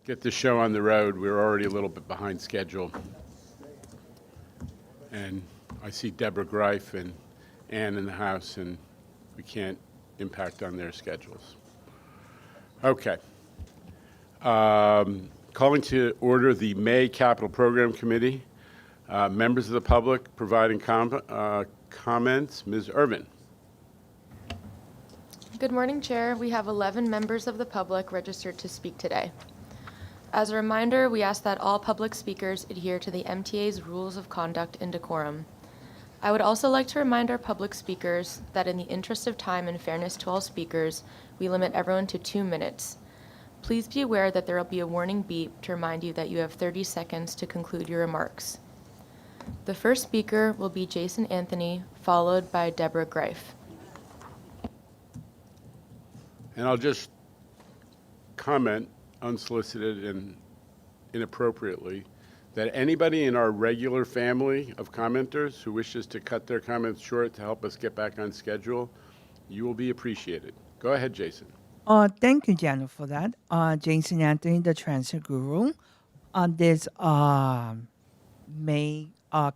get the show on the road. We're already a little bit behind schedule. And I see Deborah Greif and Ann in the house, and we can't impact on their schedules. Okay. Calling to order the May Capital Program Committee. Members of the public providing comments. Ms. Irvin. Good morning, Chair. We have 11 members of the public registered to speak today. As a reminder, we ask that all public speakers adhere to the MTA's rules of conduct and decorum. I would also like to remind our public speakers that in the interest of time and fairness to all speakers, we limit everyone to 2 minutes. Please be aware that there will be a warning beep to remind you that you have 30 seconds to conclude your remarks. The first speaker will be Jason Anthony, followed by Deborah Greif. And I'll just comment unsolicited and inappropriately that anybody in our regular family of commenters who wishes to cut their comments short to help us get back on schedule, you will be appreciated. Go ahead, Jason. Thank you, Jenna, for that. Jason Anthony, the Transfer Guru. On this May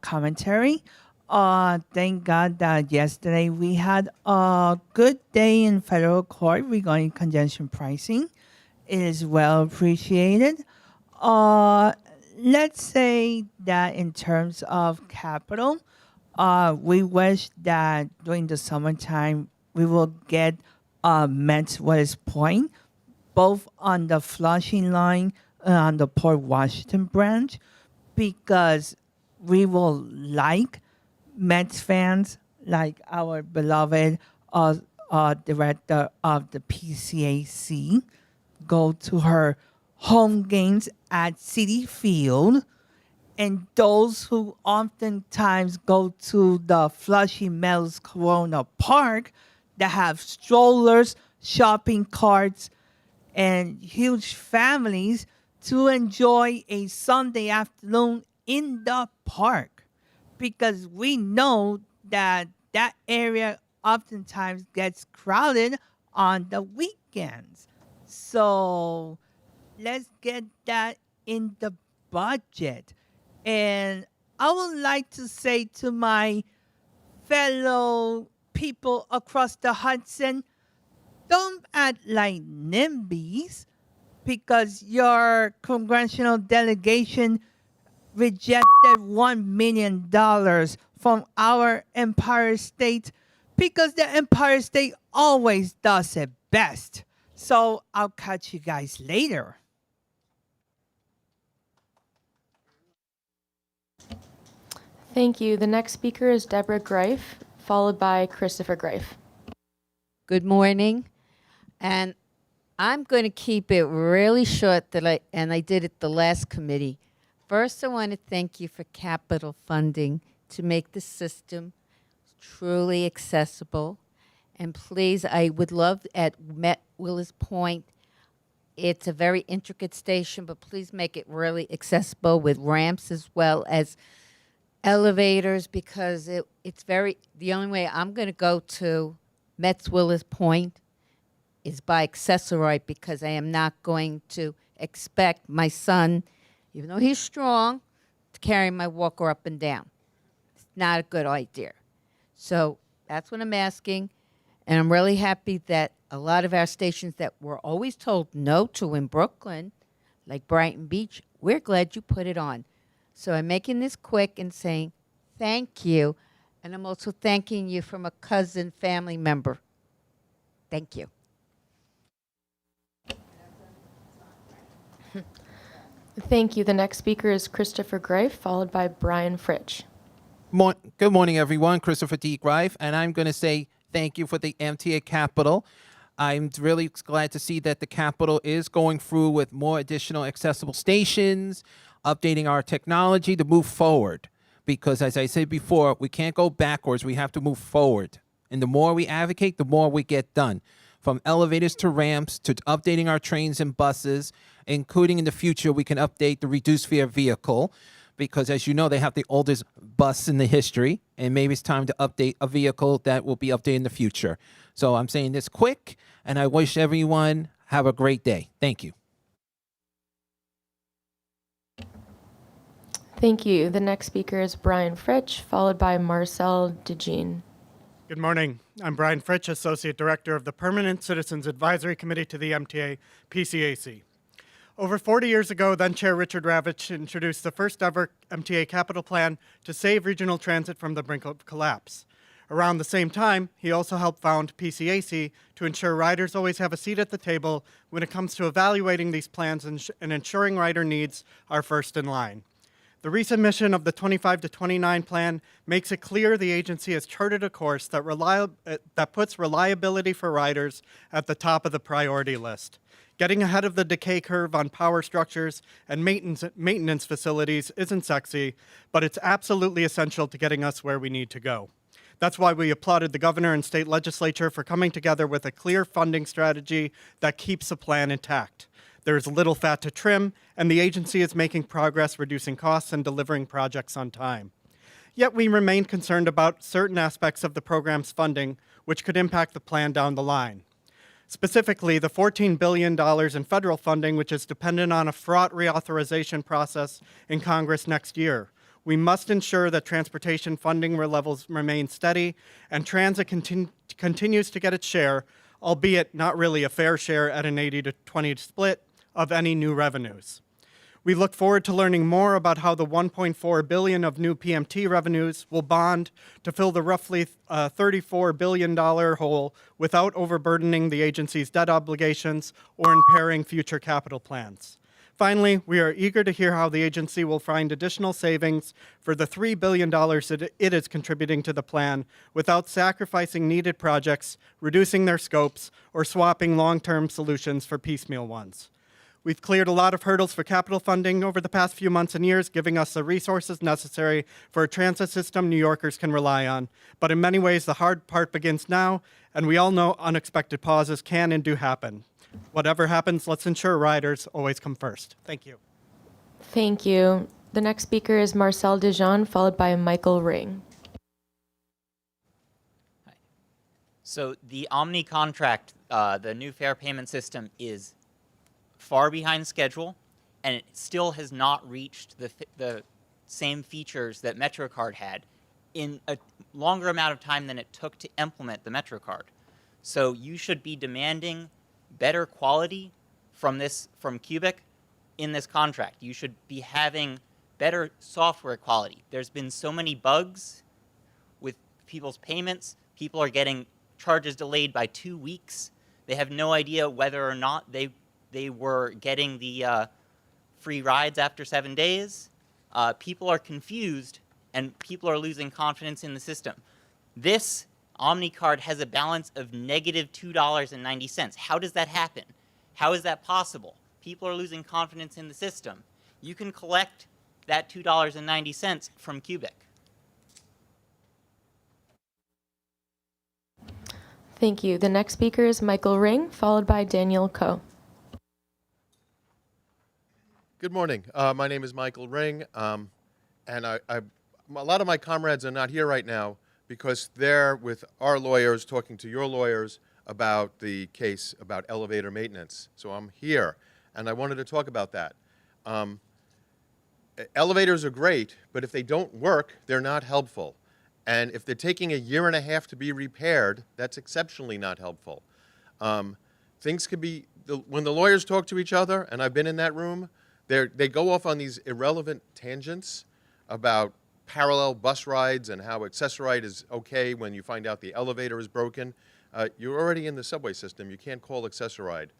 commentary. Thank God that yesterday we had a good day in federal court regarding congestion pricing. It is well appreciated. Let's say that in terms of capital, we wish that during the summertime we will get Met's West Point, both on the Flushing line and on the Port Washington branch, because we will like Mets fans, like our beloved director of the PCAC, go to her home games at Citi Field, and those who oftentimes go to the Flushing Meadows Corona Park that have strollers, shopping carts, and huge families to enjoy a Sunday afternoon in the park, because we know that that area oftentimes gets crowded on the weekends. So let's get that in the budget. And I would like to say to my fellow people across the Hudson, don't act like NIMBYs, because your congressional delegation rejected $1 million from our Empire State, because the Empire State always does it best. So I'll catch you guys later. Thank you. The next speaker is Deborah Greif, followed by Christopher Greif. Good morning. And I'm going to keep it really short, and I did it the last committee. First, I want to thank you for capital funding to make the system truly accessible. And please, I would love at Met Willis Point, it's a very intricate station, but please make it really accessible with ramps as well as elevators, because it's the only way I'm going to go to Met's Willis Point is by accessory, because I am not going to expect my son, even though he's strong, to carry my walker up and down. It's not a good idea. So that's what I'm asking. And I'm really happy that a lot of our stations that we're always told no to in Brooklyn, like Brighton Beach, we're glad you put it on. So I'm making this quick and saying thank you. And I'm also thanking you from a cousin family member. Thank you. Thank you. The next speaker is Christopher Greif, followed by Brian Fritsch. Good morning, everyone. Christopher D. Greif, and I'm going to say thank you for the MTA Capital. I'm really glad to see that the Capital is going through with more additional accessible stations, updating our technology to move forward. Because as I said before, we can't go backwards. We have to move forward. And the more we advocate, the more we get done. From elevators to ramps to updating our trains and buses, including in the future, we can update the reduced fare vehicle. Because as you know, they have the oldest bus in the history, and maybe it's time to update a vehicle that will be updated in the future. So I'm saying this quick, and I wish everyone have a great day. Thank you. Thank you. The next speaker is Brian Fritsch, followed by Marcel DeJean. Good morning. I'm Brian Fritsch, Associate Director of the Permanent Citizens Advisory Committee to the MTA PCAC. Over 40 years ago, then Chair Richard Ravitch introduced the first ever MTA capital plan to save regional transit from the brink of collapse. Around the same time, he also helped found PCAC to ensure riders always have a seat at the table when it comes to evaluating these plans and ensuring rider needs are first in line. The resubmission of the 25 to 29 plan makes it clear the agency has charted a course that puts reliability for riders at the top of the priority list. Getting ahead of the decay curve on power structures and maintenance facilities isn't sexy, but it's absolutely essential to getting us where we need to go. That's why we applauded the governor and state legislature for coming together with a clear funding strategy that keeps the plan intact. There is little fat to trim, and the agency is making progress reducing costs and delivering projects on time. Yet we remain concerned about certain aspects of the program's funding, which could impact the plan down the line. Specifically, the $14 billion in federal funding, which is dependent on a fraught reauthorization process in Congress next year. We must ensure that transportation funding levels remain steady and transit continues to get its share, albeit not really a fair share at an 80 to 20 split, of any new revenues. We look forward to learning more about how the $1.4 billion of new PMT revenues will bond to fill the roughly $34 billion hole without overburdening the agency's debt obligations or impairing future capital plans. Finally, we are eager to hear how the agency will find additional savings for the $3 billion that it is contributing to the plan without sacrificing needed projects, reducing their scopes, or swapping long-term solutions for piecemeal ones. We've cleared a lot of hurdles for capital funding over the past few months and years, giving us the resources necessary for a transit system New Yorkers can rely on. But in many ways, the hard part begins now, and we all know unexpected pauses can and do happen. Whatever happens, let's ensure riders always come first. Thank you. Thank you. The next speaker is Marcel DeJean, followed by Michael Ring. So the Omni contract, the new fare payment system, is far behind schedule, and it still has not reached the same features that MetroCard had in a longer amount of time than it took to implement the MetroCard. So you should be demanding better quality from Cubic in this contract. You should be having better software quality. There's been so many bugs with people's payments. People are getting charges delayed by 2 weeks. They have no idea whether or not they were getting the free rides after 7 days. People are confused, and people are losing confidence in the system. This OmniCard has a balance of negative $2.90. How does that happen? How is that possible? People are losing confidence in the system. You can collect that $2.90 from Cubic. Thank you. The next speaker is Michael Ring, followed by Daniel Coe. Good morning. My name is Michael Ring, and a lot of my comrades are not here right now because they're with our lawyers talking to your lawyers about the case about elevator maintenance. So I'm here, and I wanted to talk about that. Elevators are great, but if they don't work, they're not helpful. And if they're taking a year and a half to be repaired, that's exceptionally not helpful. Things could be, when the lawyers talk to each other, and I've been in that room, they go off on these irrelevant tangents about parallel bus rides and how Access-a-Ride is okay when you find out the elevator is broken. You're already in the subway system. You can't call Access-a-Ride.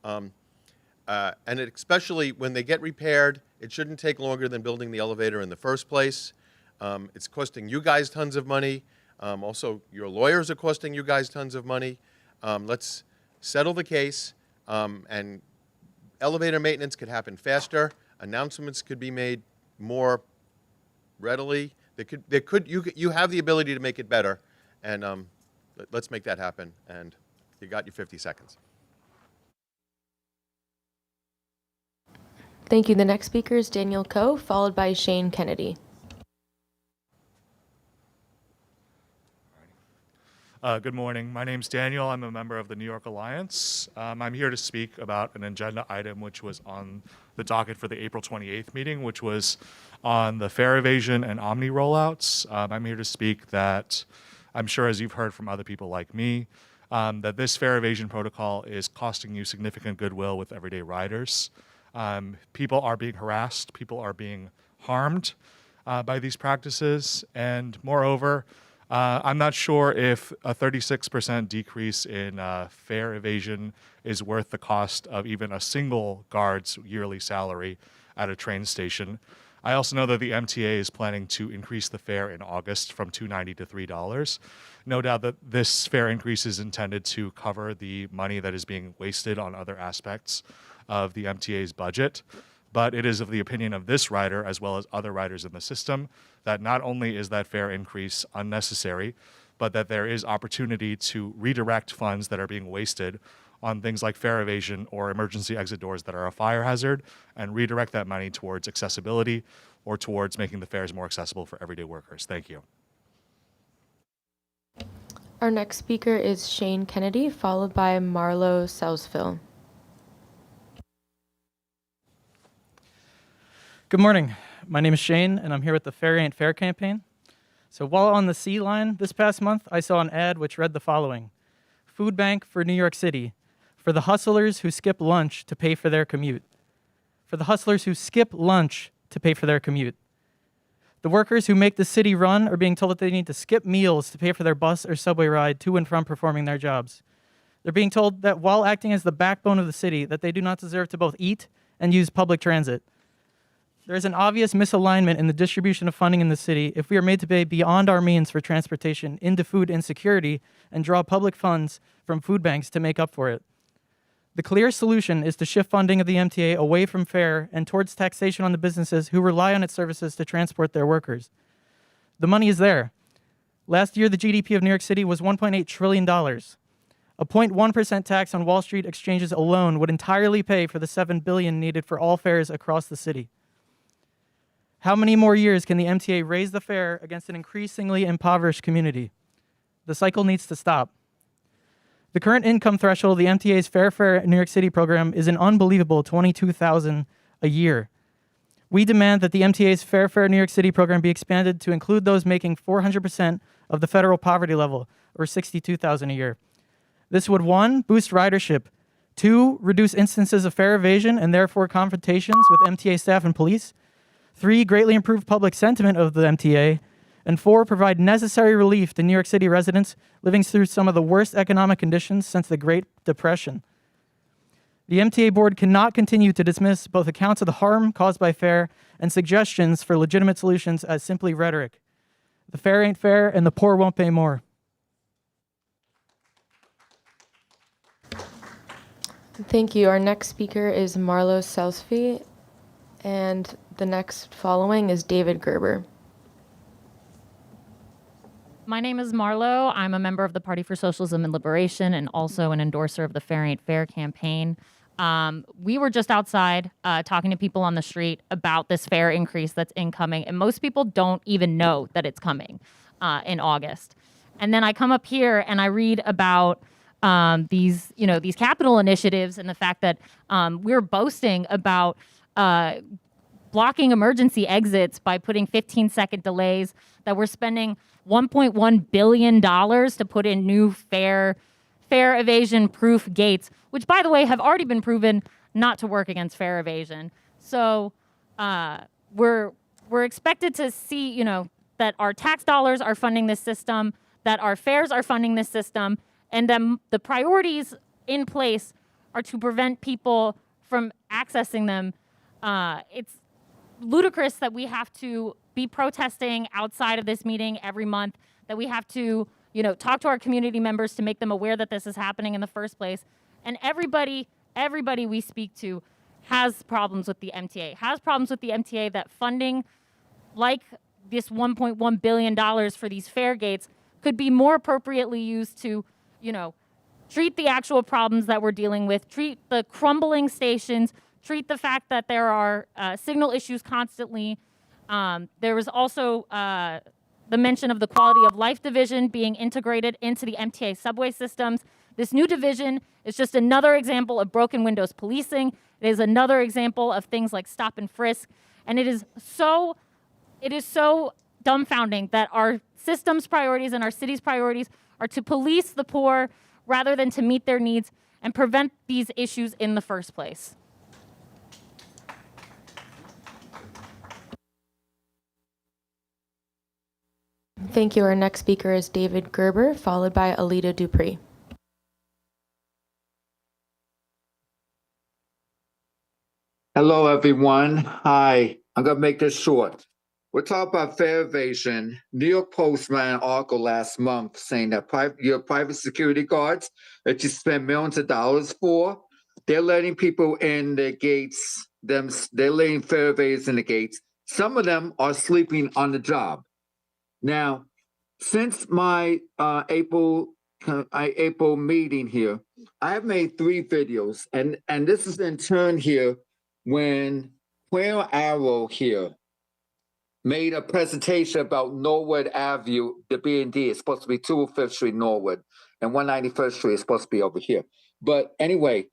And especially when they get repaired, it shouldn't take longer than building the elevator in the first place. It's costing you guys tons of money. Also, your lawyers are costing you guys tons of money. Let's settle the case, and elevator maintenance could happen faster. Announcements could be made more readily. You have the ability to make it better, and let's make that happen. And you got your 50 seconds. Thank you. The next speaker is Daniel Coe, followed by Shane Kennedy. Good morning. My name's Daniel. I'm a member of the New York Alliance. I'm here to speak about an agenda item which was on the docket for the April 28th meeting, which was on the fare evasion and Omni rollouts. I'm here to speak that I'm sure, as you've heard from other people like me, that this fare evasion protocol is costing you significant goodwill with everyday riders. People are being harassed. People are being harmed by these practices. And moreover, I'm not sure if a 36% decrease in fare evasion is worth the cost of even a single guard's yearly salary at a train station. I also know that the MTA is planning to increase the fare in August from $2.90 to $3. No doubt that this fare increase is intended to cover the money that is being wasted on other aspects of the MTA's budget. But it is of the opinion of this rider, as well as other riders in the system, that not only is that fare increase unnecessary, but that there is opportunity to redirect funds that are being wasted on things like fare evasion or emergency exit doors that are a fire hazard, and redirect that money towards accessibility or towards making the fares more accessible for everyday workers. Thank you. Our next speaker is Shane Kennedy, followed by Marlo Sousville. Good morning. My name is Shane, and I'm here with the Fare Ain't Fair campaign. So while on the C line this past month, I saw an ad which read the following: Food bank for New York City, for the hustlers who skip lunch to pay for their commute. For the hustlers who skip lunch to pay for their commute. The workers who make the city run are being told that they need to skip meals to pay for their bus or subway ride to and from performing their jobs. They're being told that while acting as the backbone of the city, that they do not deserve to both eat and use public transit. There is an obvious misalignment in the distribution of funding in the city if we are made to pay beyond our means for transportation into food insecurity and draw public funds from food banks to make up for it. The clear solution is to shift funding of the MTA away from fare and towards taxation on the businesses who rely on its services to transport their workers. The money is there. Last year, the GDP of New York City was $1.8 trillion. A 0.1% tax on Wall Street exchanges alone would entirely pay for the $7 billion needed for all fares across the city. How many more years can the MTA raise the fare against an increasingly impoverished community? The cycle needs to stop. The current income threshold of the MTA's Fare New York City program is an unbelievable $22,000 a year. We demand that the MTA's Fare New York City program be expanded to include those making 400% of the federal poverty level, or $62,000 a year. This would, 1, boost ridership, 2, reduce instances of fare evasion and therefore confrontations with MTA staff and police, 3, greatly improve public sentiment of the MTA, and 4, provide necessary relief to New York City residents living through some of the worst economic conditions since the Great Depression. The MTA board cannot continue to dismiss both accounts of the harm caused by fare and suggestions for legitimate solutions as simply rhetoric. The fare ain't fair, and the poor won't pay more. Thank you. Our next speaker is Marlo Sousville, and the next following is David Gerber. My name is Marlo. I'm a member of the Party for Socialism and Liberation and also an endorser of the Fare Ain't Fair campaign. We were just outside talking to people on the street about this fare increase that's incoming, and most people don't even know that it's coming in August. And then I come up here and I read about these capital initiatives and the fact that we're boasting about blocking emergency exits by putting 15-second delays, that we're spending $1.1 billion to put in new fare evasion-proof gates, which, by the way, have already been proven not to work against fare evasion. So we're expected to see, that our tax dollars are funding this system, that our fares are funding this system, and then the priorities in place are to prevent people from accessing them. It's ludicrous that we have to be protesting outside of this meeting every month, that we have to, talk to our community members to make them aware that this is happening in the first place. And everybody we speak to has problems with the MTA, that funding like this $1.1 billion for these fare gates could be more appropriately used to, treat the actual problems that we're dealing with, treat the crumbling stations, treat the fact that there are signal issues constantly. There was also the mention of the quality of life division being integrated into the MTA subway systems. This new division is just another example of broken windows policing. It is another example of things like stop and frisk. And it is so dumbfounding that our system's priorities and our city's priorities are to police the poor rather than to meet their needs and prevent these issues in the first place. Thank you. Our next speaker is David Gerber, followed by Alita Dupree. Hello, everyone. Hi. I'm going to make this short. We're talking about fare evasion. New York Post ran an article last month saying that your private security guards that you spend millions of dollars for, they're letting people in the gates. They're letting fare evaders in the gates. Some of them are sleeping on the job. Now, since my April meeting here, I have made 3 videos, and this is in turn here when Quail Arrow here made a presentation about Norwood Avenue, the B&D is supposed to be 205th Street, Norwood, and 191st Street is supposed to be over here. But anyway,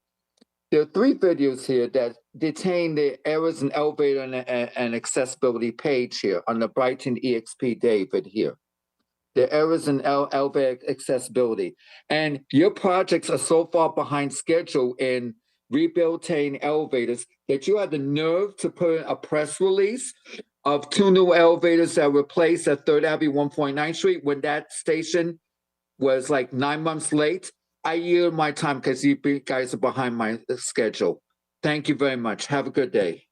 there are 3 videos here that detain the errors in elevator and accessibility page here on the Brighton EXP David here. The errors in elevator accessibility. And your projects are so far behind schedule in rehabilitating elevators that you had the nerve to put in a press release of 2 new elevators that were replaced at 3rd Avenue, 1.9 Street when that station was like 9 months late. I yield my time because you guys are behind my schedule. Thank you very much. Have a good day.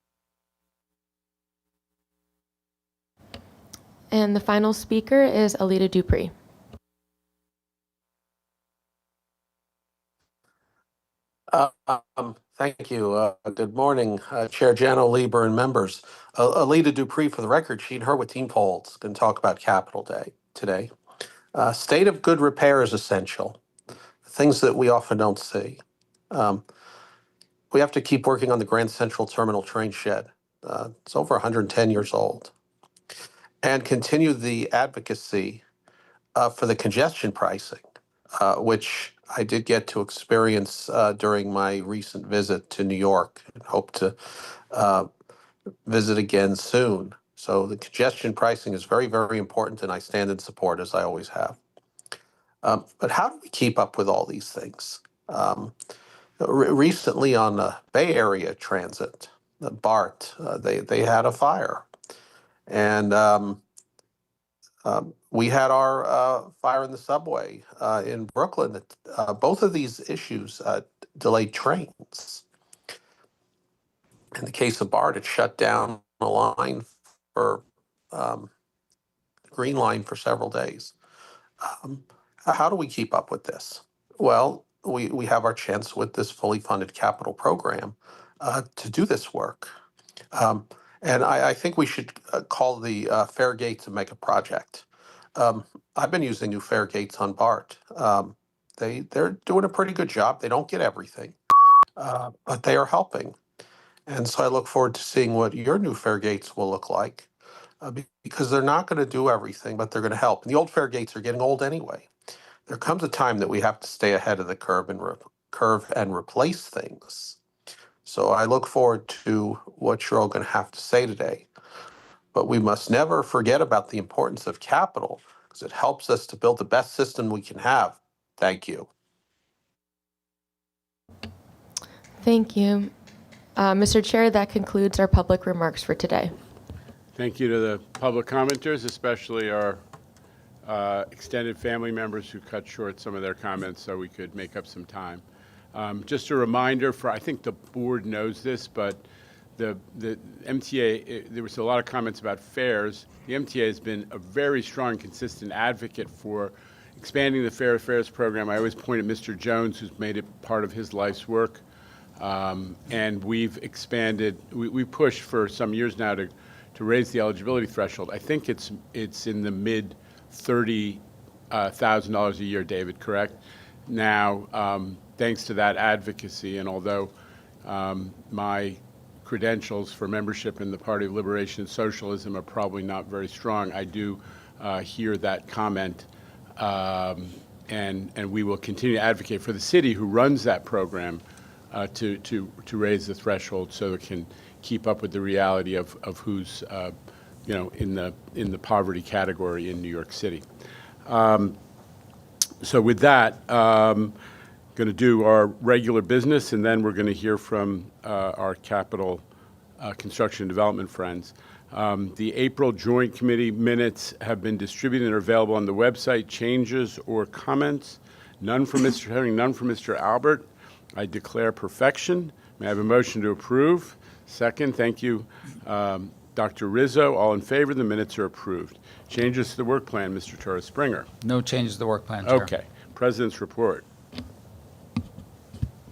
And the final speaker is Alita Dupree. Thank you. Good morning, Chair Jano, Lieber, and members. Alita Dupree, for the record sheet, her with Team Polls, going to talk about Capitol Day today. State of good repair is essential. Things that we often don't see. We have to keep working on the Grand Central Terminal train shed. It's over 110 years old. And continue the advocacy for the congestion pricing, which I did get to experience during my recent visit to New York and hope to visit again soon. So the congestion pricing is very, very important, and I stand in support, as I always have. But how do we keep up with all these things? Recently on the Bay Area Transit, the BART, they had a fire. And we had our fire in the subway in Brooklyn. Both of these issues delayed trains. In the case of BART, it shut down the line for Green Line for several days. How do we keep up with this? Well, we have our chance with this fully funded capital program to do this work. And I think we should call the fare gates a mega project. I've been using new fare gates on BART. They're doing a pretty good job. They don't get everything, but they are helping. And so I look forward to seeing what your new fare gates will look like, because they're not going to do everything, but they're going to help. And the old fare gates are getting old anyway. There comes a time that we have to stay ahead of the curve and replace things. So I look forward to what you're all going to have to say today. But we must never forget about the importance of capital, because it helps us to build the best system we can have. Thank you. Thank you. Mr. Chair, that concludes our public remarks for today. Thank you to the public commenters, especially our extended family members who cut short some of their comments so we could make up some time. Just a reminder I think the board knows this, but the MTA, there was a lot of comments about fares. The MTA has been a very strong, consistent advocate for expanding the fair fares program. I always point at Mr. Jones, who's made it part of his life's work. And we've expanded, we pushed for some years now to raise the eligibility threshold. I think it's in the mid $30,000 a year, David, correct? Now, thanks to that advocacy, and although my credentials for membership in the Party of Liberation and Socialism are probably not very strong, I do hear that comment. And we will continue to advocate for the city who runs that program to raise the threshold so it can keep up with the reality of who's in the poverty category in New York City. So with that, going to do our regular business, and then we're going to hear from our capital construction and development friends. The April Joint Committee minutes have been distributed and are available on the website. Changes or comments? None from Mr. Herring, none from Mr. Albert. I declare perfection. May I have a motion to approve? Second, thank you, Dr. Rizzo. All in favor, the minutes are approved. Changes to the work plan, Mr. Torres Springer. No changes to the work plan, Chair. Okay. President's report.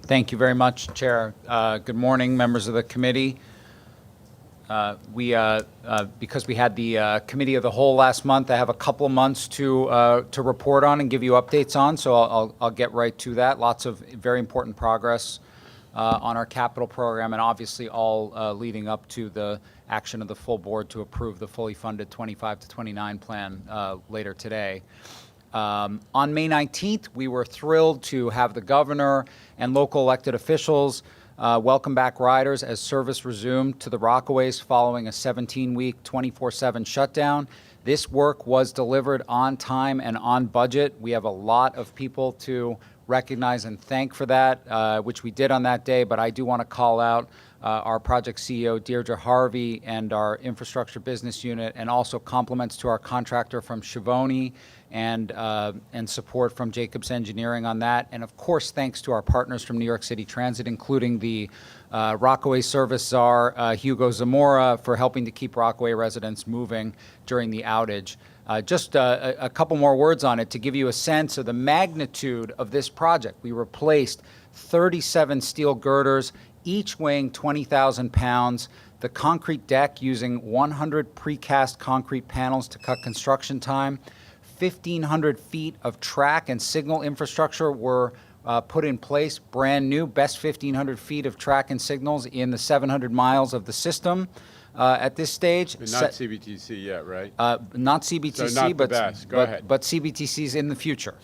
Thank you very much, Chair. Good morning, members of the committee. Because we had the committee of the whole last month, I have a couple of months to report on and give you updates on, so I'll get right to that. Lots of very important progress on our capital program, and obviously all leading up to the action of the full board to approve the fully funded 25 to 29 plan later today. On May 19th, we were thrilled to have the governor and local elected officials welcome back riders as service resumed to the Rockaways following a 17-week, 24/7 shutdown. This work was delivered on time and on budget. We have a lot of people to recognize and thank for that, which we did on that day, but I do want to call out our project CEO, Deirdre Harvey, and our infrastructure business unit, and also compliments to our contractor from Schiavone and support from Jacobs Engineering on that. And of course, thanks to our partners from New York City Transit, including the Rockaway Service Czar, Hugo Zamora, for helping to keep Rockaway residents moving during the outage. Just a couple more words on it to give you a sense of the magnitude of this project. We replaced 37 steel girders, each weighing 20,000 pounds, the concrete deck using 100 precast concrete panels to cut construction time. 1,500 feet of track and signal infrastructure were put in place, brand new, best 1,500 feet of track and signals in the 700 miles of the system at this stage. But not CBTC yet, right? Not CBTC, So not the best. Go ahead. But CBTC's in the future.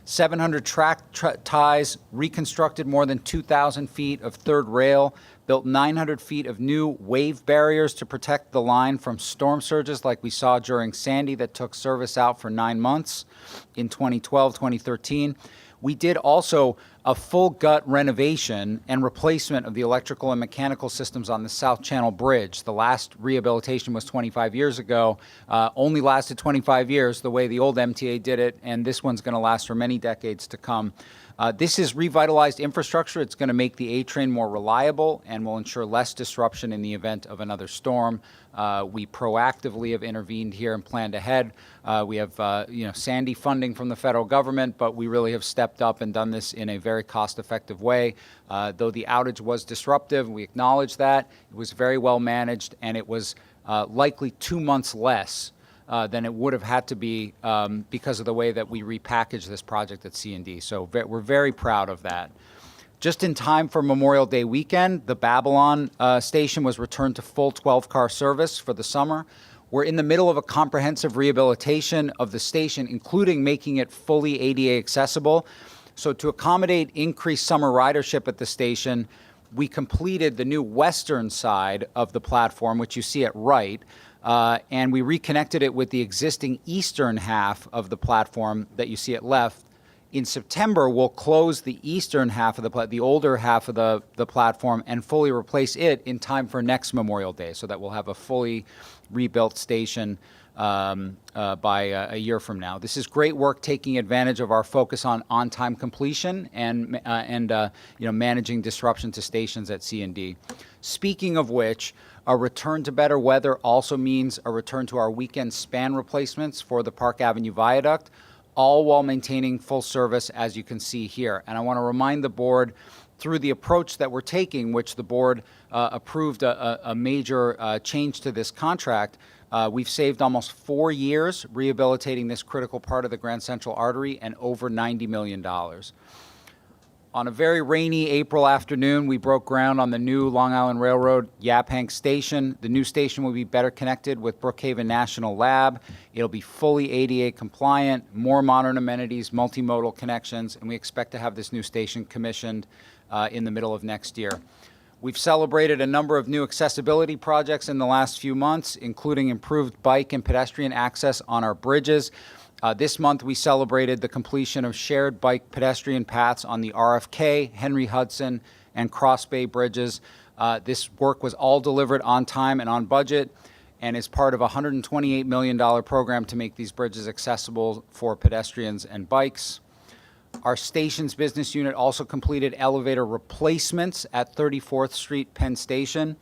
700 track ties, reconstructed more than 2,000 feet of third rail, built 900 feet of new wave barriers to protect the line from storm surges like we saw during Sandy that took service out for 9 months in 2012, 2013. We did also a full gut renovation and replacement of the electrical and mechanical systems on the South Channel Bridge. The last rehabilitation was 25 years ago, only lasted 25 years the way the old MTA did it, and this one's going to last for many decades to come. This is revitalized infrastructure. It's going to make the A train more reliable and will ensure less disruption in the event of another storm. We proactively have intervened here and planned ahead. We have, Sandy funding from the federal government, but we really have stepped up and done this in a very cost-effective way. Though the outage was disruptive, we acknowledge that. It was very well managed, and it was likely 2 months less than it would have had to be because of the way that we repackaged this project at C&D. So we're very proud of that. Just in time for Memorial Day weekend, the Babylon station was returned to full 12-car service for the summer. We're in the middle of a comprehensive rehabilitation of the station, including making it fully ADA accessible. So to accommodate increased summer ridership at the station, we completed the new western side of the platform, which you see at right, and we reconnected it with the existing eastern half of the platform that you see at left. In September, we'll close the eastern half of the older half of the platform and fully replace it in time for next Memorial Day, so that we'll have a fully rebuilt station by a year from now. This is great work, taking advantage of our focus on on-time completion and managing disruption to stations at C&D. Speaking of which, a return to better weather also means a return to our weekend span replacements for the Park Avenue Viaduct, all while maintaining full service, as you can see here. And I want to remind the board, through the approach that we're taking, which the board approved a major change to this contract, we've saved almost 4 years rehabilitating this critical part of the Grand Central Artery and over $90 million. On a very rainy April afternoon, we broke ground on the new Long Island Railroad Yaphank Station. The new station will be better connected with Brookhaven National Lab. It'll be fully ADA compliant, more modern amenities, multimodal connections, and we expect to have this new station commissioned in the middle of next year. We've celebrated a number of new accessibility projects in the last few months, including improved bike and pedestrian access on our bridges. This month, we celebrated the completion of shared bike pedestrian paths on the RFK, Henry Hudson, and Cross Bay bridges. This work was all delivered on time and on budget and is part of a $128 million program to make these bridges accessible for pedestrians and bikes. Our stations business unit also completed elevator replacements at 34th Street Penn Station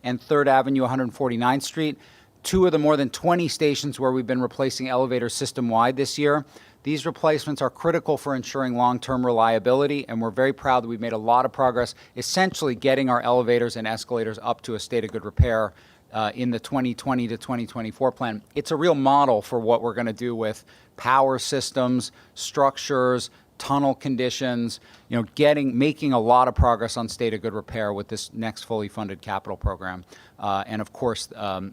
and 3rd Avenue 149th Street. Two of the more than 20 stations where we've been replacing elevators system-wide this year. These replacements are critical for ensuring long-term reliability, and we're very proud that we've made a lot of progress, essentially getting our elevators and escalators up to a state of good repair in the 2020 to 2024 plan. It's a real model for what we're going to do with power systems, structures, tunnel conditions, making a lot of progress on state of good repair with this next fully funded capital program. And of course,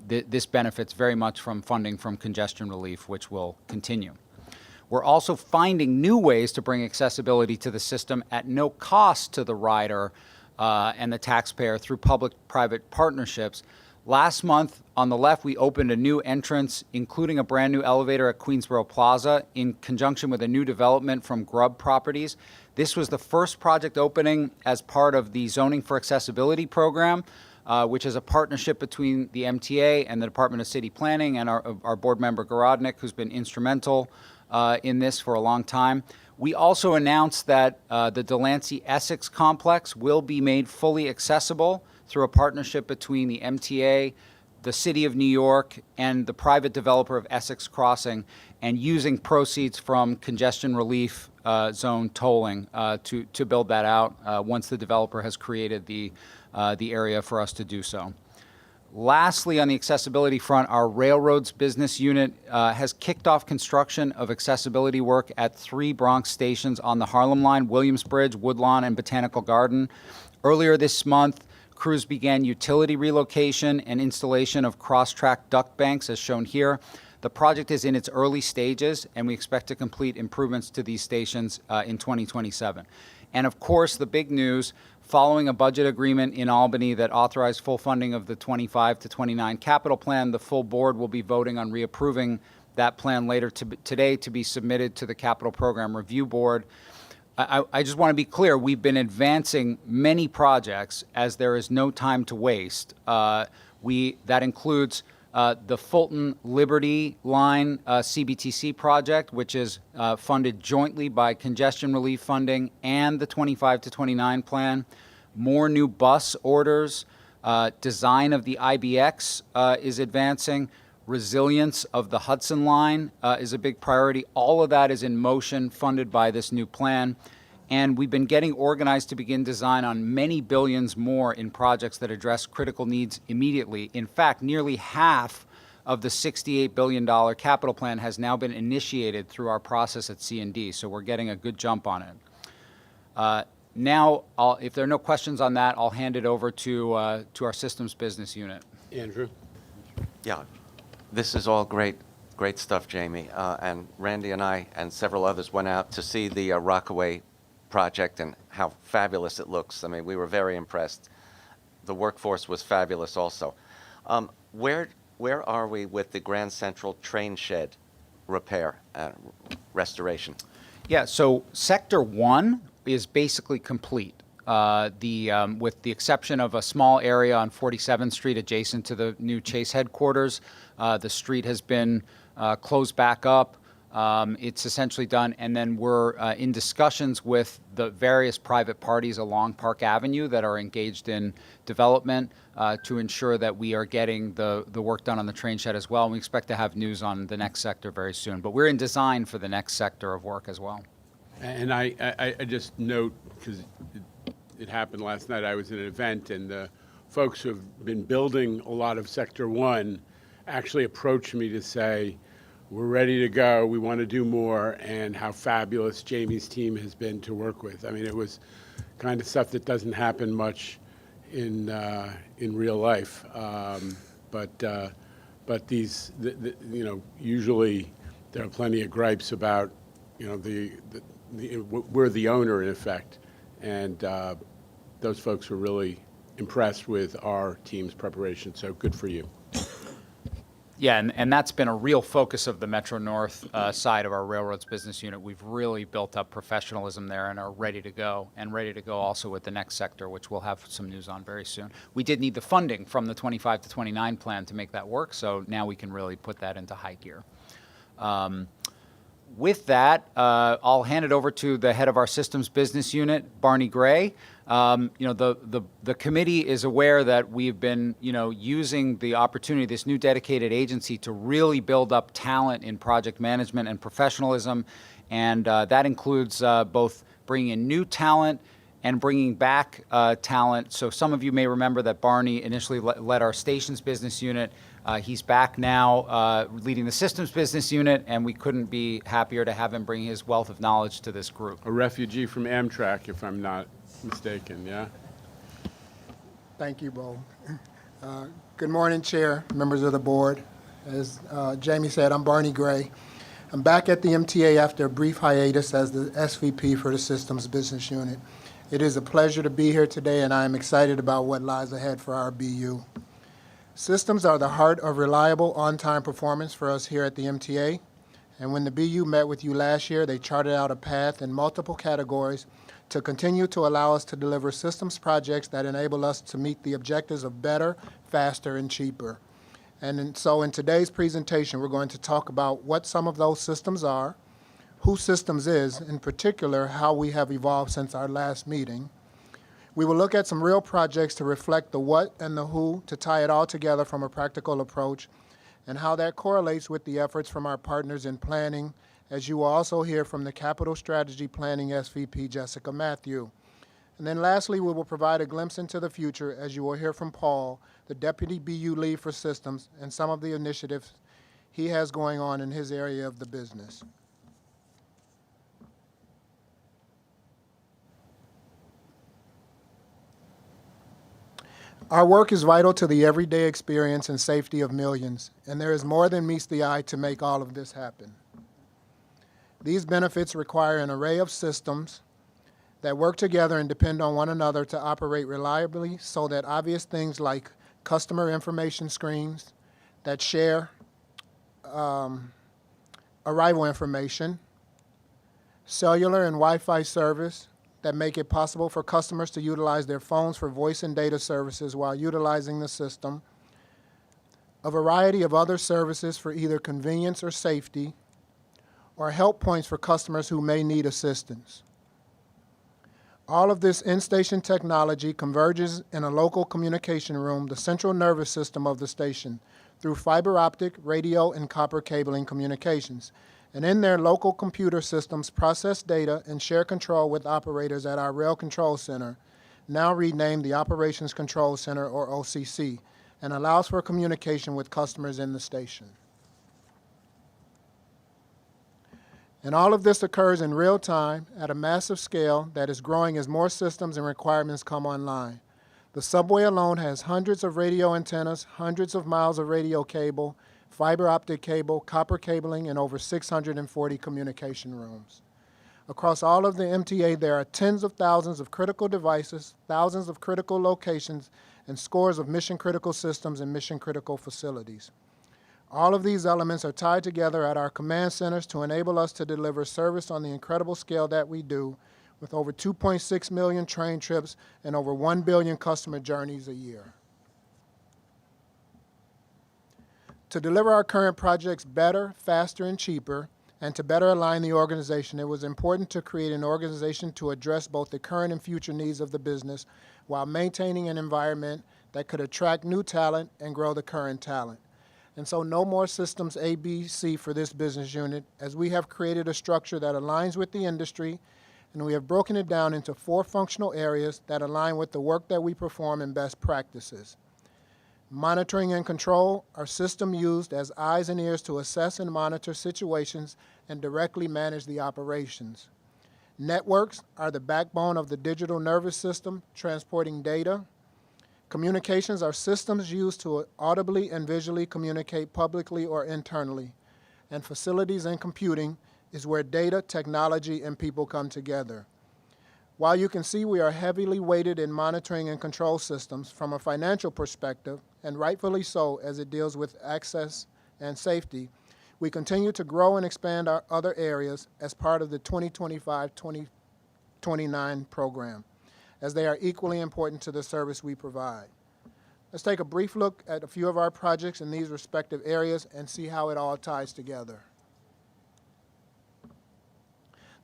this benefits very much from funding from congestion relief, which will continue. We're also finding new ways to bring accessibility to the system at no cost to the rider and the taxpayer through public-private partnerships. Last month, on the left, we opened a new entrance, including a brand new elevator at Queensboro Plaza in conjunction with a new development from Grubb Properties. This was the first project opening as part of the Zoning for Accessibility program, which is a partnership between the MTA and the Department of City Planning and our board member Garodnik, who's been instrumental in this for a long time. We also announced that the Delancey Essex complex will be made fully accessible through a partnership between the MTA, the City of New York, and the private developer of Essex Crossing, and using proceeds from congestion relief zone tolling to build that out once the developer has created the area for us to do so. Lastly, on the accessibility front, our railroads business unit has kicked off construction of accessibility work at 3 Bronx stations on the Harlem Line, Williamsbridge, Woodlawn, and Botanical Garden. Earlier this month, crews began utility relocation and installation of cross-track duct banks, as shown here. The project is in its early stages, and we expect to complete improvements to these stations in 2027. And of course, the big news, following a budget agreement in Albany that authorized full funding of the 25 to 29 capital plan, the full board will be voting on reapproving that plan later today to be submitted to the Capital Program Review Board. I just want to be clear, we've been advancing many projects as there is no time to waste. That includes the Fulton Liberty Line CBTC project, which is funded jointly by congestion relief funding and the 25 to 29 plan. More new bus orders, design of the IBX is advancing. Resilience of the Hudson Line is a big priority. All of that is in motion, funded by this new plan. And we've been getting organized to begin design on many billions more in projects that address critical needs immediately. In fact, nearly half of the $68 billion capital plan has now been initiated through our process at C&D, so we're getting a good jump on it. Now, if there are no questions on that, I'll hand it over to our systems business unit. Andrew? Yeah. This is all great stuff, Jamie. And Randy and I and several others went out to see the Rockaway project and how fabulous it looks. I mean, we were very impressed. The workforce was fabulous also. Where are we with the Grand Central train shed repair and restoration? Yeah, so Sector 1 is basically complete. With the exception of a small area on 47th Street adjacent to the new Chase headquarters, the street has been closed back up. It's essentially done, and then we're in discussions with the various private parties along Park Avenue that are engaged in development to ensure that we are getting the work done on the train shed as well. And we expect to have news on the next sector very soon. But we're in design for the next sector of work as well. And I just note, because it happened last night, I was at an event, and the folks who have been building a lot of Sector 1 actually approached me to say, we're ready to go, we want to do more, and how fabulous Jamie's team has been to work with. I mean, it was kind of stuff that doesn't happen much in real life. But these, you know, usually there are plenty of gripes about, you know, we're the owner in effect, and those folks were really impressed with our team's preparation. So good for you. Yeah, and that's been a real focus of the Metro North side of our railroads business unit. We've really built up professionalism there and are ready to go, and ready to go also with the next sector, which we'll have some news on very soon. We did need the funding from the 25 to 29 plan to make that work, so now we can really put that into high gear. With that, I'll hand it over to the head of our systems business unit, Barney Gray. You know, the committee is aware that we've been, you know, using the opportunity, this new dedicated agency, to really build up talent in project management and professionalism, and that includes both bringing in new talent and bringing back talent. So some of you may remember that Barney initially led our stations business unit. He's back now leading the systems business unit, and we couldn't be happier to have him bring his wealth of knowledge to this group. A refugee from Amtrak, if I'm not mistaken, yeah? Thank you, Bo. Good morning, Chair, members of the board. As Jamie said, I'm Barney Gray. I'm back at the MTA after a brief hiatus as the SVP for the Systems Business Unit. It is a pleasure to be here today, and I am excited about what lies ahead for our BU. Systems are the heart of reliable, on-time performance for us here at the MTA, and when the BU met with you last year, they charted out a path in multiple categories to continue to allow us to deliver systems projects that enable us to meet the objectives of better, faster, and cheaper. So in today's presentation, we're going to talk about what some of those systems are, who systems is, in particular, how we have evolved since our last meeting. We will look at some real projects to reflect the what and the who, to tie it all together from a practical approach, and how that correlates with the efforts from our partners in planning, as you will also hear from the Capital Strategy Planning SVP, Jessica Matthew. And then lastly, we will provide a glimpse into the future, as you will hear from Paul, the Deputy BU Lead for Systems, and some of the initiatives he has going on in his area of the business. Our work is vital to the everyday experience and safety of millions, and there is more than meets the eye to make all of this happen. These benefits require an array of systems that work together and depend on one another to operate reliably, so that obvious things like customer information screens that share arrival information, cellular and Wi-Fi service that make it possible for customers to utilize their phones for voice and data services while utilizing the system, a variety of other services for either convenience or safety, or help points for customers who may need assistance. All of this in-station technology converges in a local communication room, the central nervous system of the station, through fiber optic, radio, and copper cabling communications. And in their local computer systems process data and share control with operators at our Rail Control Center, now renamed the Operations Control Center, or OCC, and allows for communication with customers in the station. And all of this occurs in real time at a massive scale that is growing as more systems and requirements come online. The subway alone has hundreds of radio antennas, hundreds of miles of radio cable, fiber optic cable, copper cabling, and over 640 communication rooms. Across all of the MTA, there are tens of thousands of critical devices, thousands of critical locations, and scores of mission-critical systems and mission-critical facilities. All of these elements are tied together at our command centers to enable us to deliver service on the incredible scale that we do, with over 2.6 million train trips and over 1 billion customer journeys a year. To deliver our current projects better, faster, and cheaper, and to better align the organization, it was important to create an organization to address both the current and future needs of the business while maintaining an environment that could attract new talent and grow the current talent. And so no more systems A, B, C for this business unit, as we have created a structure that aligns with the industry, and we have broken it down into 4 functional areas that align with the work that we perform and best practices. Monitoring and control are systems used as eyes and ears to assess and monitor situations and directly manage the operations. Networks are the backbone of the digital nervous system, transporting data. Communications are systems used to audibly and visually communicate publicly or internally. And facilities and computing is where data, technology, and people come together. While you can see we are heavily weighted in monitoring and control systems from a financial perspective, and rightfully so as it deals with access and safety, we continue to grow and expand our other areas as part of the 2025-2029 program, as they are equally important to the service we provide. Let's take a brief look at a few of our projects in these respective areas and see how it all ties together.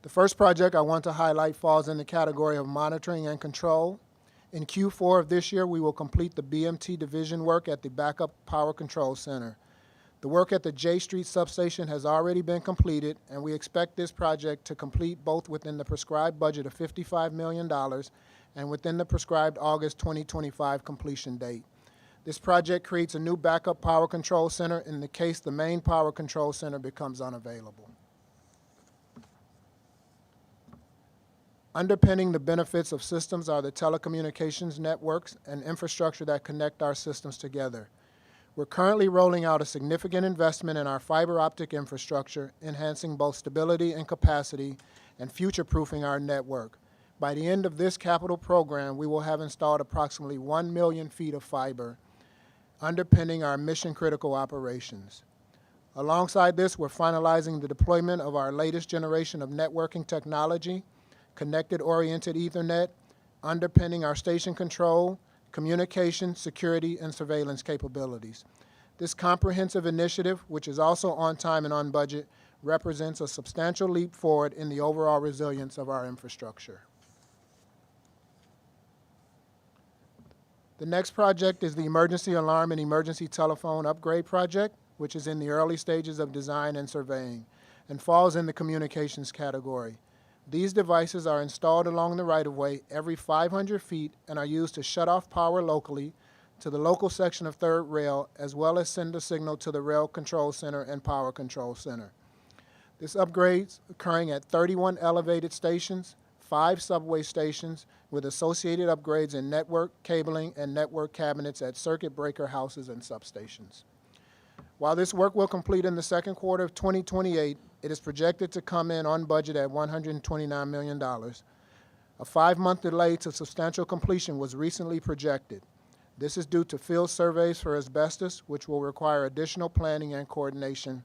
The first project I want to highlight falls in the category of monitoring and control. In Q4 of this year, we will complete the BMT division work at the Backup Power Control Center. The work at the J Street substation has already been completed, and we expect this project to complete both within the prescribed budget of $55 million and within the prescribed August 2025 completion date. This project creates a new backup power control center in the case the main power control center becomes unavailable. Underpinning the benefits of systems are the telecommunications networks and infrastructure that connect our systems together. We're currently rolling out a significant investment in our fiber optic infrastructure, enhancing both stability and capacity and future-proofing our network. By the end of this capital program, we will have installed approximately 1 million feet of fiber, underpinning our mission-critical operations. Alongside this, we're finalizing the deployment of our latest generation of networking technology, connected-oriented Ethernet, underpinning our station control, communication, security, and surveillance capabilities. This comprehensive initiative, which is also on time and on budget, represents a substantial leap forward in the overall resilience of our infrastructure. The next project is the Emergency Alarm and Emergency Telephone Upgrade Project, which is in the early stages of design and surveying, and falls in the communications category. These devices are installed along the right-of-way every 500 feet and are used to shut off power locally to the local section of 3rd Rail, as well as send a signal to the Rail Control Center and Power Control Center. This upgrade is occurring at 31 elevated stations, 5 subway stations, with associated upgrades in network, cabling, and network cabinets at circuit breaker houses and substations. While this work will complete in the second quarter of 2028, it is projected to come in on budget at $129 million. A 5-month delay to substantial completion was recently projected. This is due to field surveys for asbestos, which will require additional planning and coordination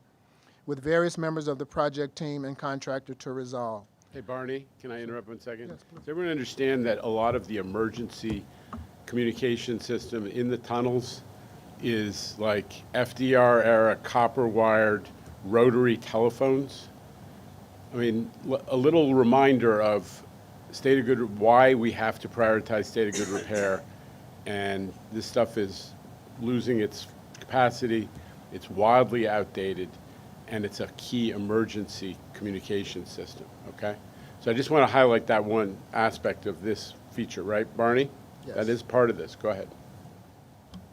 with various members of the project team and contractor to resolve. Hey, Barney, can I interrupt 1 second? Yes, please. Does everyone understand that a lot of the emergency communication system in the tunnels is like FDR-era copper-wired rotary telephones? I mean, a little reminder of state of good, why we have to prioritize state of good repair, and this stuff is losing its capacity, it's wildly outdated, and it's a key emergency communication system, okay? So I just want to highlight that one aspect of this feature, right, Barney? Yes. That is part of this. Go ahead.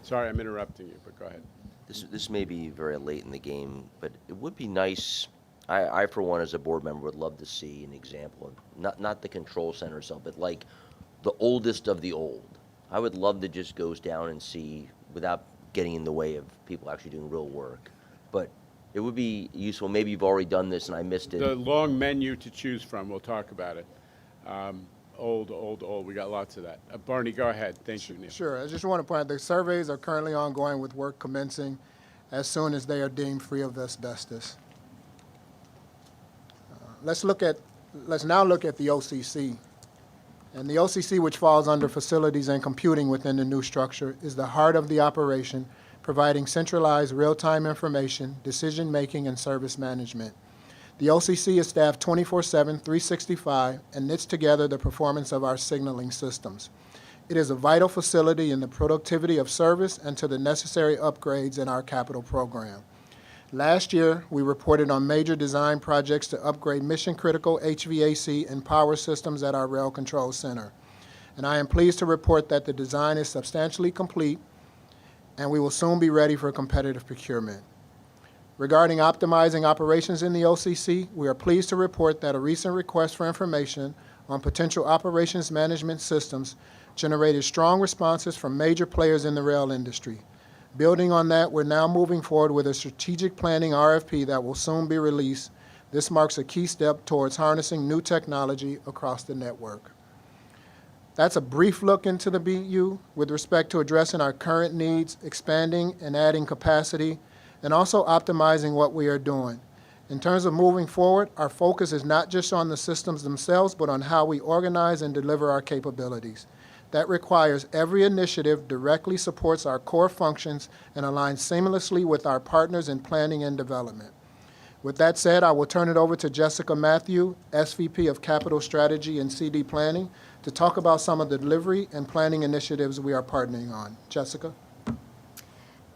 Sorry, I'm interrupting you, but go ahead. This may be very late in the game, but it would be nice. I for one, as a board member, would love to see an example of not the control center itself, but like the oldest of the old. I would love to just go down and see without getting in the way of people actually doing real work. But it would be useful. Maybe you've already done this and I missed it. The long menu to choose from, we'll talk about it. Old. We got lots of that. Barney, go ahead. Thank you, Neil. Sure. I just want to point out the surveys are currently ongoing with work commencing as soon as they are deemed free of asbestos. Let's now look at the OCC. And the OCC, which falls under facilities and computing within the new structure, is the heart of the operation, providing centralized real-time information, decision-making, and service management. The OCC is staffed 24/7, 365, and knits together the performance of our signaling systems. It is a vital facility in the productivity of service and to the necessary upgrades in our capital program. Last year, we reported on major design projects to upgrade mission-critical HVAC and power systems at our Rail Control Center. And I am pleased to report that the design is substantially complete and we will soon be ready for competitive procurement. Regarding optimizing operations in the OCC, we are pleased to report that a recent request for information on potential operations management systems generated strong responses from major players in the rail industry. Building on that, we're now moving forward with a strategic planning RFP that will soon be released. This marks a key step towards harnessing new technology across the network. That's a brief look into the BU with respect to addressing our current needs, expanding and adding capacity, and also optimizing what we are doing. In terms of moving forward, our focus is not just on the systems themselves, but on how we organize and deliver our capabilities. That requires every initiative directly supports our core functions and aligns seamlessly with our partners in planning and development. With that said, I will turn it over to Jessica Matthew, SVP of Capital Strategy and CD Planning, to talk about some of the delivery and planning initiatives we are partnering on. Jessica?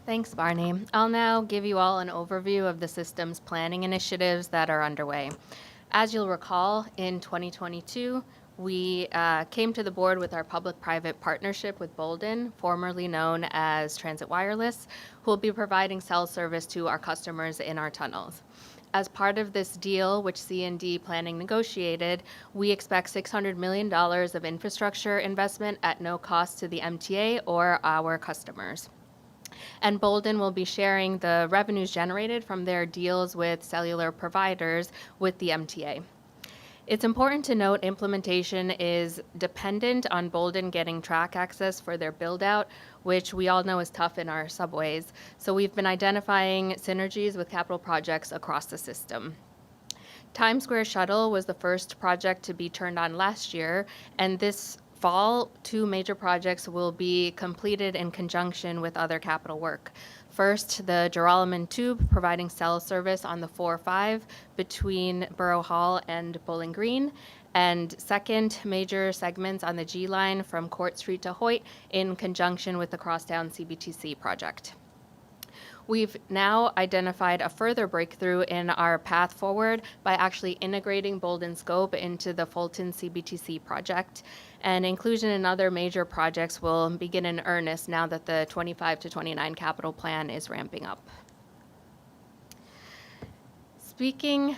Thanks, Barney. I'll now give you all an overview of the system's planning initiatives that are underway. As you'll recall, in 2022, we came to the board with our public-private partnership with Bolden, formerly known as Transit Wireless, who will be providing cell service to our customers in our tunnels. As part of this deal, which C&D Planning negotiated, we expect $600 million of infrastructure investment at no cost to the MTA or our customers. And Bolden will be sharing the revenues generated from their deals with cellular providers with the MTA. It's important to note implementation is dependent on Bolden getting track access for their build-out, which we all know is tough in our subways. So we've been identifying synergies with capital projects across the system. Times Square Shuttle was the first project to be turned on last year, and this fall, 2 major projects will be completed in conjunction with other capital work. First, the Joralemon Tube, providing cell service on the 4-5 between Borough Hall and Bowling Green. And second, major segments on the G line from Court Street to Hoyt in conjunction with the Crosstown CBTC project. We've now identified a further breakthrough in our path forward by actually integrating Bolden scope into the Fulton CBTC project. And inclusion in other major projects will begin in earnest now that the 25 to 29 capital plan is ramping up. Speaking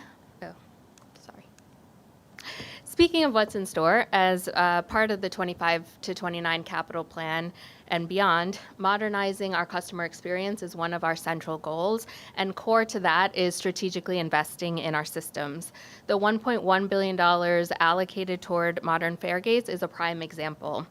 of what's in store, as part of the 25 to 29 capital plan and beyond, modernizing our customer experience is one of our central goals, and core to that is strategically investing in our systems. The $1.1 billion allocated toward modern fare gates is a prime example.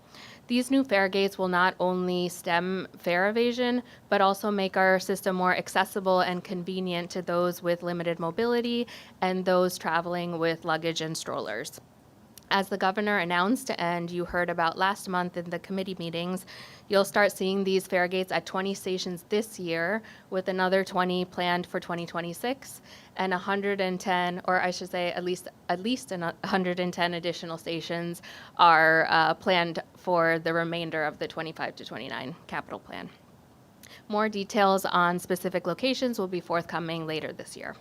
These new fare gates will not only stem fare evasion, but also make our system more accessible and convenient to those with limited mobility and those traveling with luggage and strollers. As the governor announced and you heard about last month in the committee meetings, you'll start seeing these fare gates at 20 stations this year, with another 20 planned for 2026, and 110, or I should say at least 110 additional stations are planned for the remainder of the 25 to 29 capital plan. More details on specific locations will be forthcoming later this year.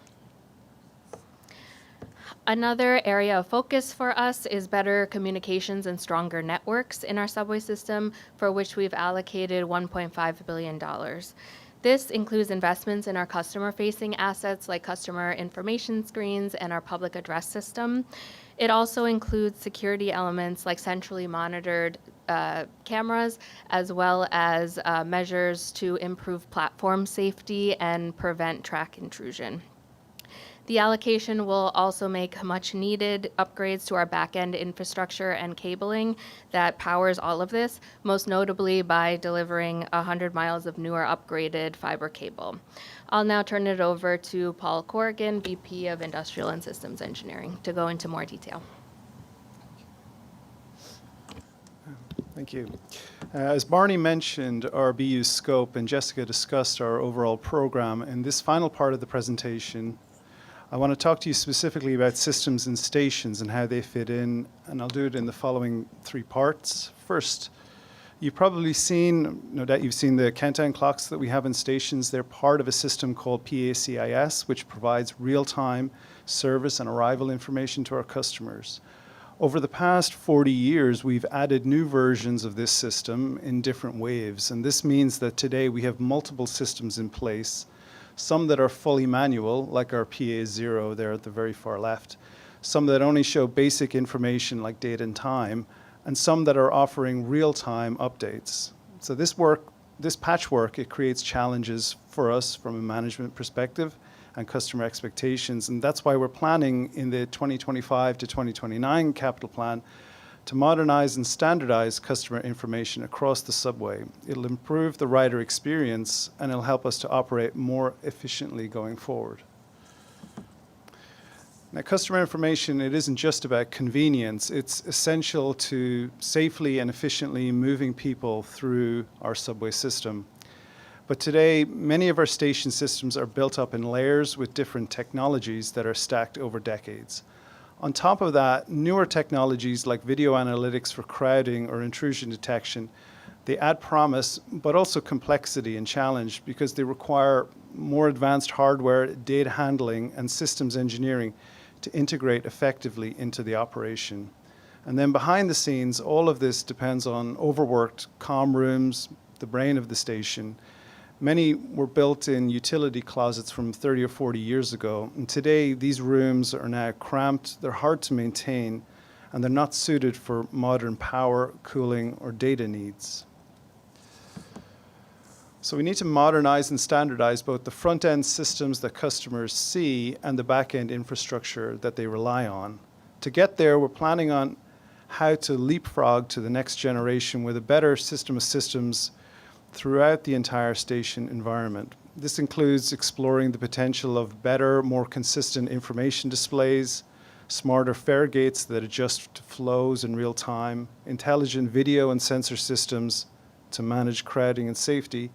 Another area of focus for us is better communications and stronger networks in our subway system, for which we've allocated $1.5 billion. This includes investments in our customer-facing assets like customer information screens and our public address system. It also includes security elements like centrally monitored cameras, as well as measures to improve platform safety and prevent track intrusion. The allocation will also make much needed upgrades to our back-end infrastructure and cabling that powers all of this, most notably by delivering 100 miles of newer upgraded fiber cable. I'll now turn it over to Paul Corrigan, VP of Industrial and Systems Engineering, to go into more detail. Thank you. As Barney mentioned, our BU scope, and Jessica discussed our overall program, in this final part of the presentation, I want to talk to you specifically about systems and stations and how they fit in, and I'll do it in the following 3 parts. First, you've probably seen, no doubt you've seen the countdown clocks that we have in stations. They're part of a system called PACIS, which provides real-time service and arrival information to our customers. Over the past 40 years, we've added new versions of this system in different waves, and this means that today we have multiple systems in place, some that are fully manual, like our PA0 there at the very far left, some that only show basic information like date and time, and some that are offering real-time updates. So this patchwork, it creates challenges for us from a management perspective and customer expectations, and that's why we're planning in the 2025 to 2029 capital plan to modernize and standardize customer information across the subway. It'll improve the rider experience, and it'll help us to operate more efficiently going forward. Now, customer information, it isn't just about convenience. It's essential to safely and efficiently moving people through our subway system. But today, many of our station systems are built up in layers with different technologies that are stacked over decades. On top of that, newer technologies like video analytics for crowding or intrusion detection, they add promise, but also complexity and challenge because they require more advanced hardware, data handling, and systems engineering to integrate effectively into the operation. And then behind the scenes, all of this depends on overworked comm rooms, the brain of the station. Many were built in utility closets from 30 or 40 years ago, and today these rooms are now cramped, they're hard to maintain, and they're not suited for modern power, cooling, or data needs. So we need to modernize and standardize both the front-end systems that customers see and the back-end infrastructure that they rely on. To get there, we're planning on how to leapfrog to the next generation with a better system of systems throughout the entire station environment. This includes exploring the potential of better, more consistent information displays, smarter fare gates that adjust to flows in real time, intelligent video and sensor systems to manage crowding and safety,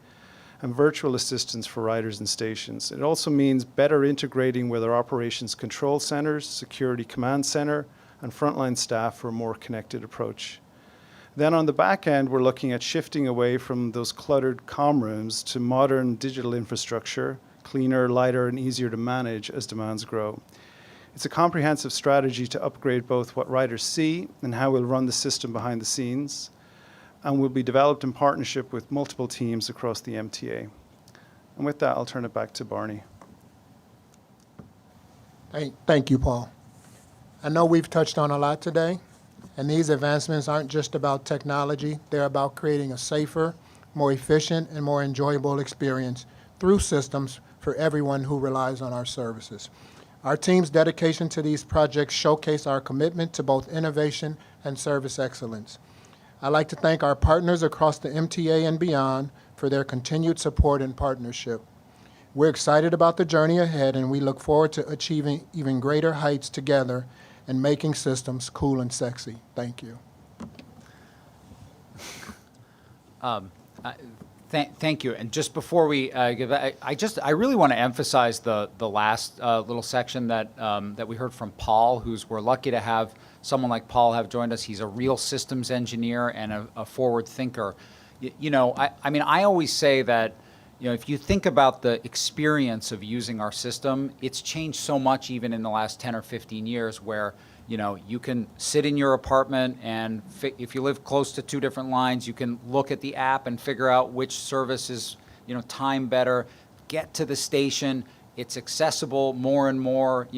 and virtual assistants for riders and stations. It also means better integrating with our operations control centers, security command center, and frontline staff for a more connected approach. Then on the back end, we're looking at shifting away from those cluttered comm rooms to modern digital infrastructure, cleaner, lighter, and easier to manage as demands grow. It's a comprehensive strategy to upgrade both what riders see and how we'll run the system behind the scenes, and will be developed in partnership with multiple teams across the MTA. And with that, I'll turn it back to Barney. Thank you, Paul. I know we've touched on a lot today, and these advancements aren't just about technology. They're about creating a safer, more efficient, and more enjoyable experience through systems for everyone who relies on our services. Our team's dedication to these projects showcase our commitment to both innovation and service excellence. I'd like to thank our partners across the MTA and beyond for their continued support and partnership. We're excited about the journey ahead, and we look forward to achieving even greater heights together and making systems cool and sexy. Thank you. Thank you. And just before we give, I really want to emphasize the last little section that we heard from Paul, we're lucky to have someone like Paul have joined us. He's a real systems engineer and a forward thinker. I mean, I always say that, if you think about the experience of using our system, it's changed so much even in the last 10 or 15 years where, you can sit in your apartment and if you live close to two different lines, you can look at the app and figure out which service is, time better, get to the station. It's accessible more and more,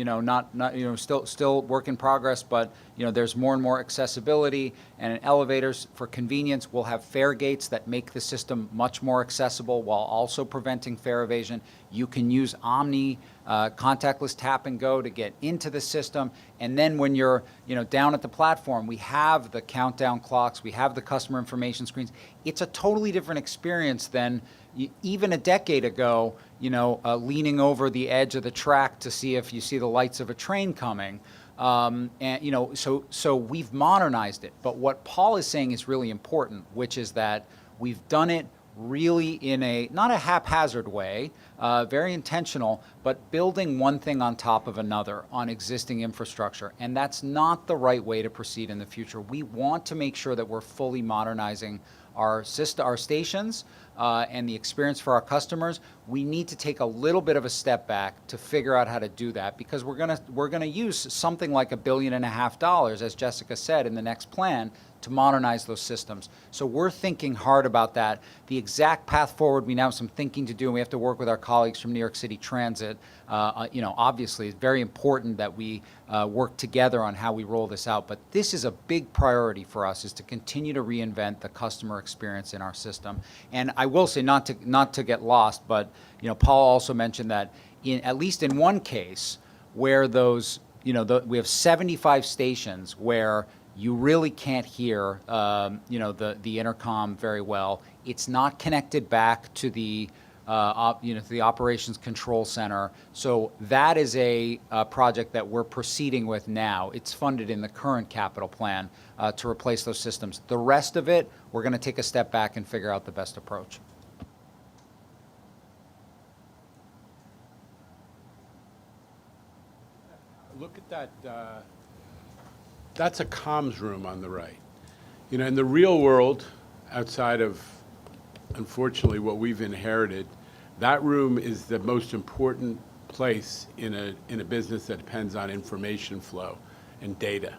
still work in progress, but, there's more and more accessibility, and in elevators for convenience, we'll have fare gates that make the system much more accessible while also preventing fare evasion. You can use Omni contactless tap and go to get into the system, and then when you're, down at the platform, we have the countdown clocks, we have the customer information screens. It's a totally different experience than even a decade ago, leaning over the edge of the track to see if you see the lights of a train coming. So we've modernized it. But what Paul is saying is really important, which is that we've done it really in not a haphazard way, very intentional, but building one thing on top of another on existing infrastructure. And that's not the right way to proceed in the future. We want to make sure that we're fully modernizing our stations and the experience for our customers, we need to take a little bit of a step back to figure out how to do that, because we're gonna use something like $1.5 billion, as Jessica said, in the next plan to modernize those systems. So we're thinking hard about that. The exact path forward, we now have some thinking to do, and we have to work with our colleagues from New York City Transit. Obviously, it's very important that we work together on how we roll this out. But this is a big priority for us, is to continue to reinvent the customer experience in our system. And I will say, not to get lost, but Paul also mentioned that at least in one case where those, we have 75 stations where you really can't hear, the intercom very well. It's not connected back to the, to the operations control center. So that is a project that we're proceeding with now. It's funded in the current capital plan to replace those systems. The rest of it, we're going to take a step back and figure out the best approach. Look at that. That's a comms room on the right. In the real world, outside of, unfortunately, what we've inherited, that room is the most important place in a business that depends on information flow and data.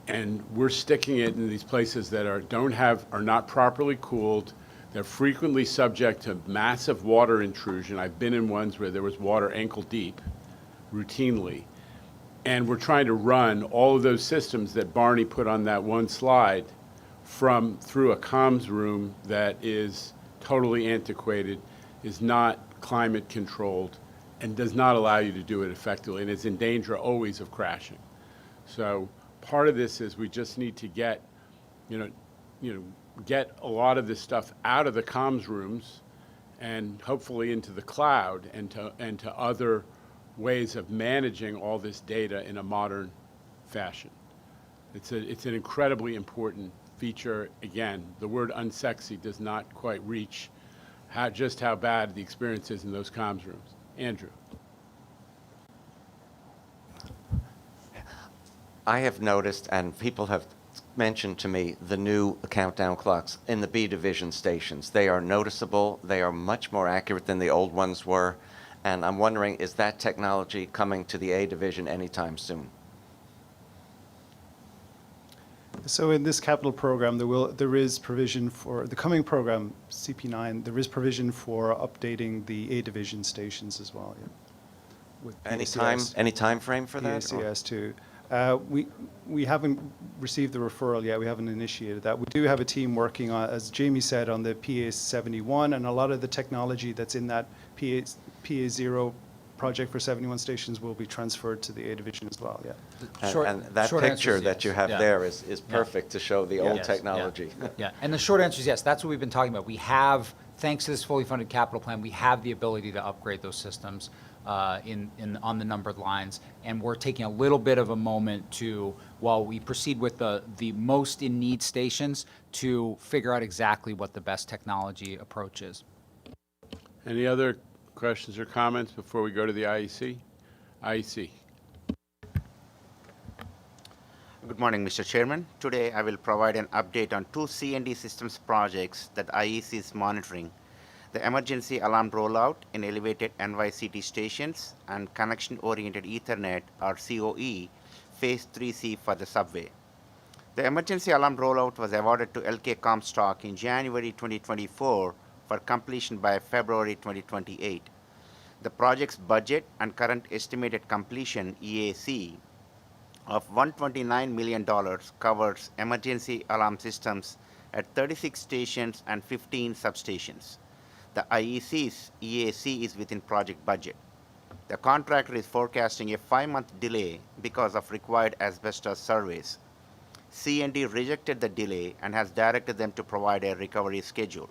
And we're sticking it in these places that are not properly cooled. They're frequently subject to massive water intrusion. I've been in ones where there was water ankle deep, routinely. And we're trying to run all of those systems that Barney put on that one slide through a comms room that is totally antiquated, is not climate controlled, and does not allow you to do it effectively, and is in danger always of crashing. So part of this is we just need to get a lot of this stuff out of the comms rooms and hopefully into the cloud and to other ways of managing all this data in a modern fashion. It's an incredibly important feature. Again, the word unsexy does not quite reach just how bad the experience is in those comms rooms. Andrew. I have noticed, and people have mentioned to me, the new countdown clocks in the B division stations. They are noticeable. They are much more accurate than the old ones were. And I'm wondering, is that technology coming to the A division anytime soon? So in this capital program, there is provision for the coming program, CP9. There is provision for updating the A division stations as well. Yeah. With Any PACS. time frame for that? PACS too. We haven't received the referral yet. We haven't initiated that. We do have a team working on, as Jamie said, on the PA71, and a lot of the technology that's in that PA0 project for 71 stations will be transferred to the A division as well. Yeah. And that picture that you have there is perfect to show the old technology. Yeah, and the short answer is yes. That's what we've been talking about. We have, thanks to this fully funded capital plan, we have the ability to upgrade those systems on the numbered lines, and we're taking a little bit of a moment to, while we proceed with the most in need stations, to figure out exactly what the best technology approach is. Any other questions or comments before we go to the IEC? IEC. Good morning, Mr. Chairman. Today I will provide an update on two C&D systems projects that IEC is monitoring: the emergency alarm rollout in elevated NYCT stations and connection-oriented Ethernet, or COE, Phase 3C for the subway. The emergency alarm rollout was awarded to LK Comstock in January 2024 for completion by February 2028. The project's budget and current estimated completion, EAC, of $129 million covers emergency alarm systems at 36 stations and 15 substations. The IEC's EAC is within project budget. The contractor is forecasting a 5-month delay because of required asbestos surveys. C&D rejected the delay and has directed them to provide a recovery schedule.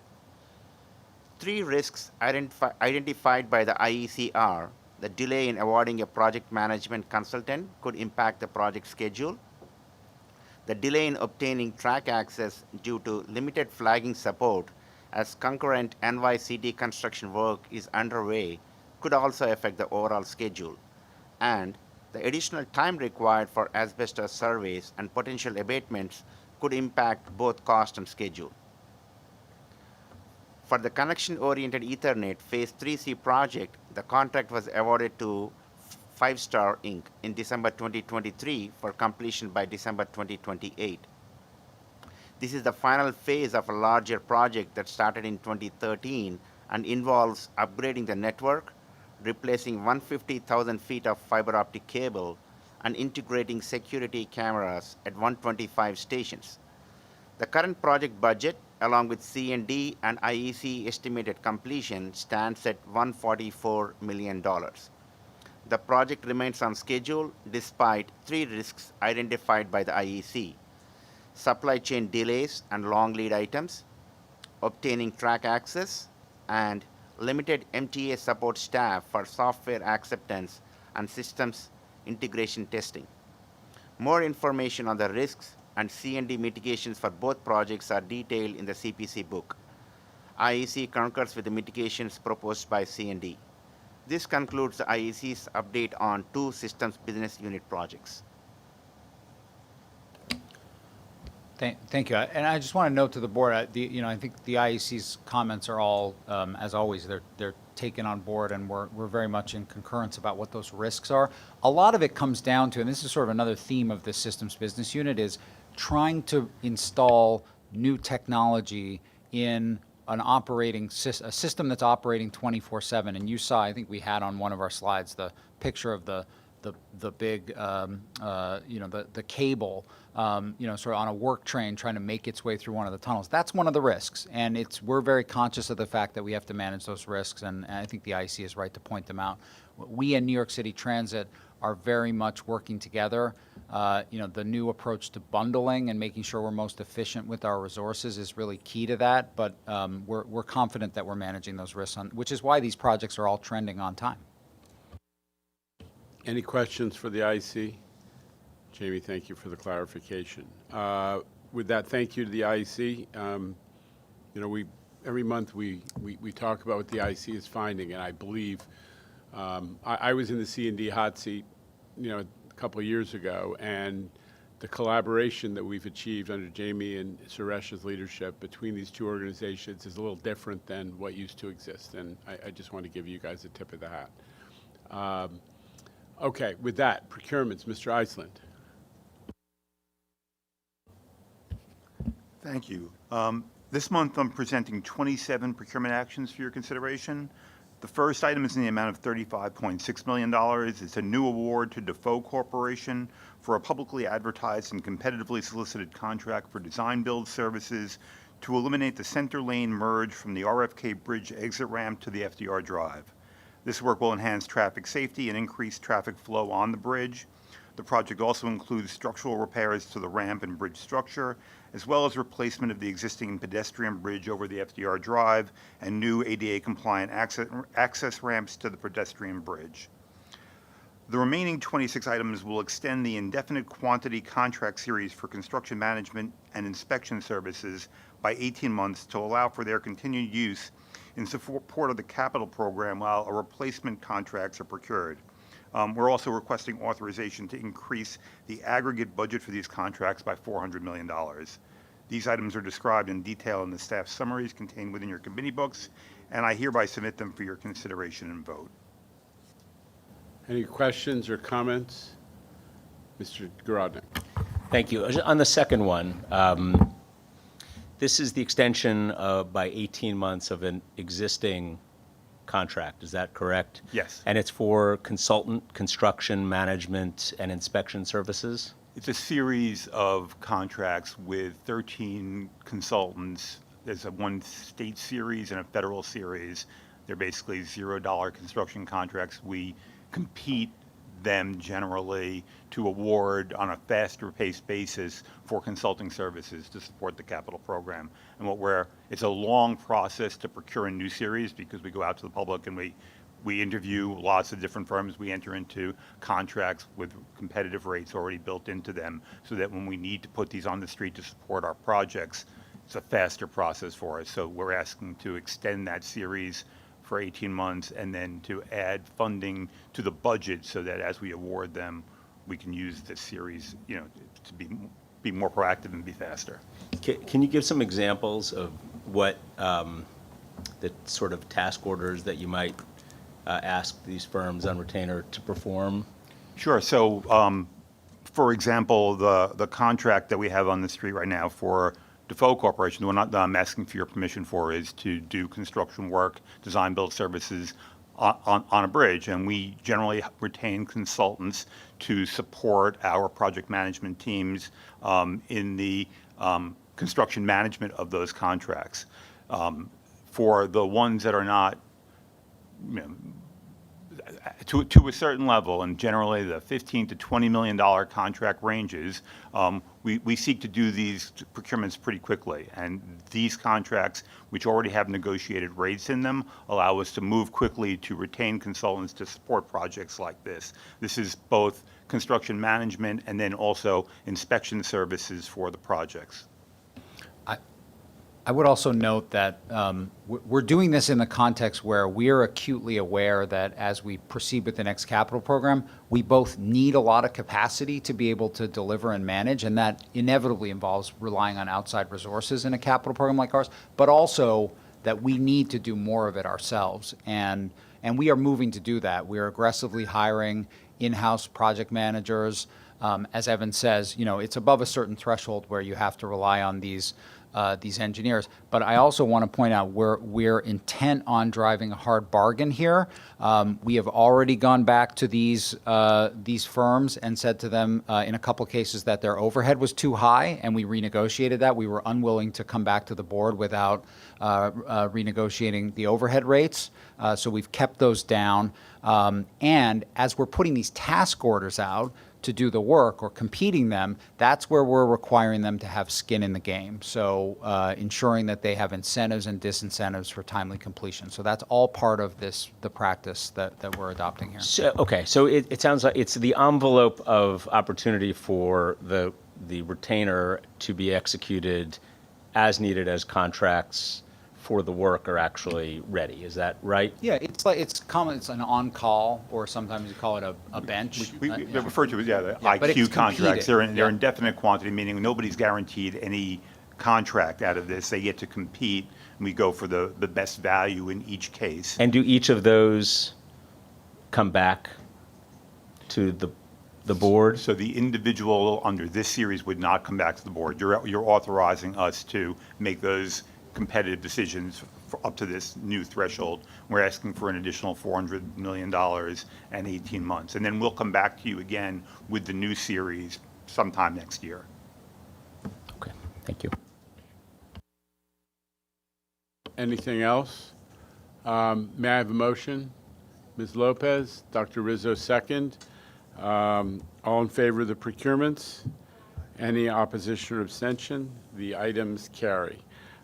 3 risks identified by the IEC are: the delay in awarding a project management consultant could impact the project schedule, the delay in obtaining track access due to limited flagging support as concurrent NYCD construction work is underway could also affect the overall schedule, and the additional time required for asbestos surveys and potential abatements could impact both cost and schedule. For the connection-oriented Ethernet Phase 3C project, the contract was awarded to 5-Star Inc. in December 2023 for completion by December 2028. This is the final phase of a larger project that started in 2013 and involves upgrading the network, replacing 150,000 feet of fiber optic cable, and integrating security cameras at 125 stations. The current project budget, along with C&D and IEC estimated completion, stands at $144 million. The project remains on schedule despite 3 risks identified by the IEC: supply chain delays and long lead items, obtaining track access, and limited MTA support staff for software acceptance and systems integration testing. More information on the risks and C&D mitigations for both projects are detailed in the CPC book. IEC concurs with the mitigations proposed by C&D. This concludes the IEC's update on 2 systems business unit projects. Thank you. And I just want to note to the board, I think the IEC's comments are all, as always, they're taken on board, and we're very much in concurrence about what those risks are. A lot of it comes down to, and this is sort of another theme of this systems business unit, is trying to install new technology in an operating a system that's operating 24/7. And you saw, I think we had on one of our slides the picture of the big, the cable, sort of on a work train trying to make its way through one of the tunnels. That's one of the risks, and we're very conscious of the fact that we have to manage those risks, and I think the IEC is right to point them out. We in New York City Transit are very much working together. The new approach to bundling and making sure we're most efficient with our resources is really key to that, but we're confident that we're managing those risks, which is why these projects are all trending on time. Any questions for the IEC? Jamie, thank you for the clarification. With that, thank you to the IEC. Every month we talk about what the IEC is finding, and I believe I was in the C&D hot seat, a couple of years ago, and the collaboration that we've achieved under Jamie and Suresh's leadership between these 2 organizations is a little different than what used to exist, and I just want to give you guys a tip of the hat. Okay, with that, procurements, Mr. Iceland. Thank you. This month I'm presenting 27 procurement actions for your consideration. The first item is in the amount of $35.6 million. It's a new award to Defoe Corporation for a publicly advertised and competitively solicited contract for design build services to eliminate the center lane merge from the RFK Bridge exit ramp to the FDR Drive. This work will enhance traffic safety and increase traffic flow on the bridge. The project also includes structural repairs to the ramp and bridge structure, as well as replacement of the existing pedestrian bridge over the FDR Drive and new ADA-compliant access ramps to the pedestrian bridge. The remaining 26 items will extend the indefinite quantity contract series for construction management and inspection services by 18 months to allow for their continued use in support of the capital program while a replacement contracts are procured. We're also requesting authorization to increase the aggregate budget for these contracts by $400 million. These items are described in detail in the staff summaries contained within your committee books, and I hereby submit them for your consideration and vote. Any questions or comments? Mr. Garodnick. Thank you. On the second one, this is the extension by 18 months of an existing contract. Is that correct? Yes. And it's for consultant, construction, management, and inspection services? It's a series of contracts with 13 consultants. There's one state series and a federal series. They're basically $0 construction contracts. We compete them generally to award on a faster paced basis for consulting services to support the capital program. And it's a long process to procure a new series because we go out to the public and we interview lots of different firms. We enter into contracts with competitive rates already built into them so that when we need to put these on the street to support our projects, it's a faster process for us. So we're asking to extend that series for 18 months and then to add funding to the budget so that as we award them, we can use this series, to be more proactive and be faster. Can you give some examples of what the sort of task orders that you might ask these firms on retainer to perform? Sure. So, for example, the contract that we have on the street right now for Defoe Corporation, the one that I'm asking for your permission for, is to do construction work, design build services on a bridge. And we generally retain consultants to support our project management teams in the construction management of those contracts. For the ones that are not, to a certain level, and generally the $15 to $20 million contract ranges, we seek to do these procurements pretty quickly. And these contracts, which already have negotiated rates in them, allow us to move quickly to retain consultants to support projects like this. This is both construction management and then also inspection services for the projects. I would also note that we're doing this in the context where we're acutely aware that as we proceed with the next capital program, we both need a lot of capacity to be able to deliver and manage, and that inevitably involves relying on outside resources in a capital program like ours, but also that we need to do more of it ourselves. And we are moving to do that. We are aggressively hiring in-house project managers. As Evan says, it's above a certain threshold where you have to rely on these engineers. But I also want to point out we're intent on driving a hard bargain here. We have already gone back to these firms and said to them in a couple cases that their overhead was too high, and we renegotiated that. We were unwilling to come back to the board without renegotiating the overhead rates. So we've kept those down. And as we're putting these task orders out to do the work or competing them, that's where we're requiring them to have skin in the game. So ensuring that they have incentives and disincentives for timely completion. So that's all part of the practice that we're adopting here. So, okay, so it sounds like it's the envelope of opportunity for the retainer to be executed as needed as contracts for the work are actually ready. Is that right? Yeah, it's common. It's an on-call, or sometimes you call it a bench. They're referred to as, the but it's IQ contracts. competed. They're indefinite quantity, meaning nobody's guaranteed any contract out of this. They get to compete, and we go for the best value in each case. And do each of those come back to the board? So the individual under this series would not come back to the board. You're authorizing us to make those competitive decisions for up to this new threshold. We're asking for an additional $400 million and 18 months. And then we'll come back to you again with the new series sometime next year. Okay, thank you. Anything else? May I have a motion? Ms. Lopez, Dr. Rizzo second. All in favor of the procurements? Any opposition or abstention? The items carry.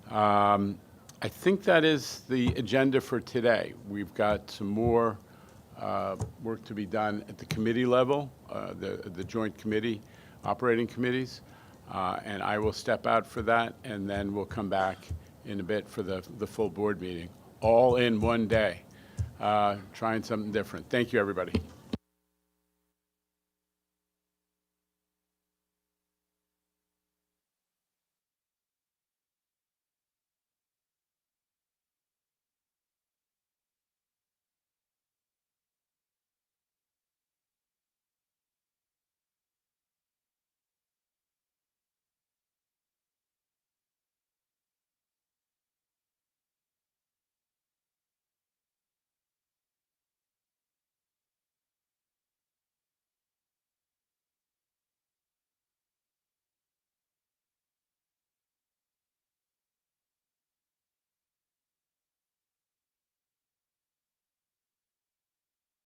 I think that is the agenda for today. We've got some more work to be done at the committee level, the joint committee, operating committees, and I will step out for that, and then we'll come back in a bit for the full board meeting, all in one day, trying something different. Thank you, everybody.